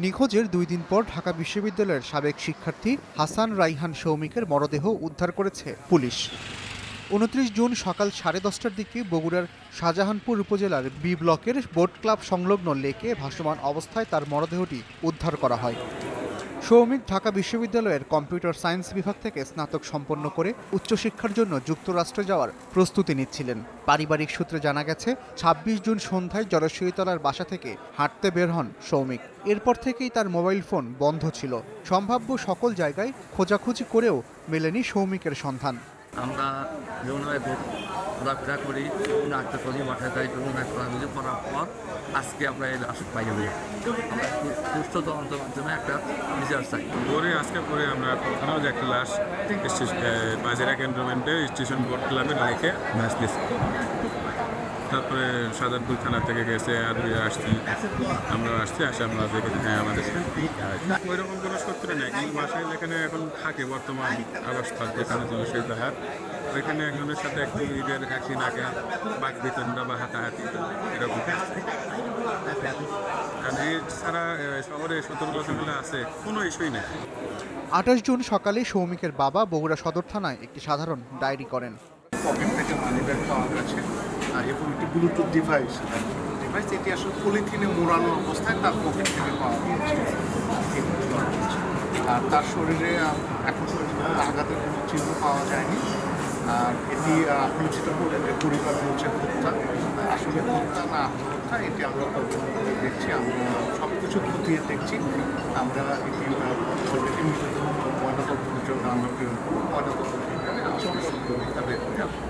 নিখোঁজের ২ দিন পর ঢাকা বিশ্ববিদ্যালয়ের সাবেক শিক্ষার্থী হাসান রাইহান সৌমিকের মরদেহ উদ্ধার করেছে পুলিশ। ২৯ জুন সকাল 10:30টার দিকে বগুড়ার শাহজাহানপুর উপজেলার বি ব্লকের বোট ক্লাব সংলগ্ন লেকে ভাসমান অবস্থায় তার মরদেহটি উদ্ধার করা হয়। সৌমিক ঢাকা বিশ্ববিদ্যালয়ের কম্পিউটার সায়েন্স বিভাগ থেকে স্নাতক সম্পন্ন করে উচ্চশিক্ষার জন্য যুক্তরাষ্ট্রে যাওয়ার প্রস্তুতি নিচ্ছিলেন। পারিবারিক সূত্রে জানা গেছে ২৬ জুন সন্ধ্যায় জলশ্বরীতলার বাসা থেকে হাঁটতে বের হন সৌমিক। এরপর থেকেই তার মোবাইল ফোন বন্ধ ছিল। সম্ভাব্য সকল জায়গায় খোঁজাখুঁজি করেও মেলেনি সৌমিকের সন্ধান। আমরা যমুনায় ঘোরাফেরা করি, নাটক করি, মাঠে যাই, যমুনায় খোঁজাখুঁজি করার পর আজকে আমরা এই লাশ পাই যাবো। আমরা সুস্থ তদন্তের মাধ্যমে একটা বিচার চাই। পরে আজকে পরে আমরা থানাও যে একটা লাশ বাজারা ক্যান্টনমেন্টে স্টেশন বোট ক্লাবের লেখে ম্যাচ দিচ্ছি। তারপরে শাহজাদপুর থানা থেকে গেছে আর আসছি, আমরা আসছি আসে আমরা দেখেছি হ্যাঁ আমাদের ওই রকম কোনো সূত্রে নেই। কিন্তু বাসায় যেখানে এখন থাকে বর্তমান আবাসস্থল যেখানে জলসই তাহার ওইখানে একজনের সাথে একটু ঈদের একদিন আগে বাক বিতন্ড বা হাতাহাতি এরকম। আর এছাড়া শহরে সতর্কতাগুলো আছে, কোনো ইস্যুই নেই। ২৮ জুন সকালে সৌমিকের বাবা বগুড়া সদর থানায় একটি সাধারণ ডায়েরি করেন। পকেট থেকে মানি ব্যাগ পাওয়া গেছে এবং একটি ব্লুটুথ ডিভাইস এটি আসলে পলিথিনে মোড়ানো অবস্থায় তার পকেট থেকে পাওয়া গেছে। আর তার শরীরে এখন পর্যন্ত আঘাতের কোনো চিহ্ন পাওয়া যায়নি। আর এটি আপনি যেটা বললেন যে পরিবার বলছে হত্যা, আসলে হত্যা না হত্যা এটি আমরা দেখছি, আমরা সব কিছু খতিয়ে দেখছি। আমরা এটি ময়নাতদন্তের জন্য আমরা প্রেরণ করব, ময়নাতদন্ত আসলে সত্য মিথ্যা বের করে আসবো।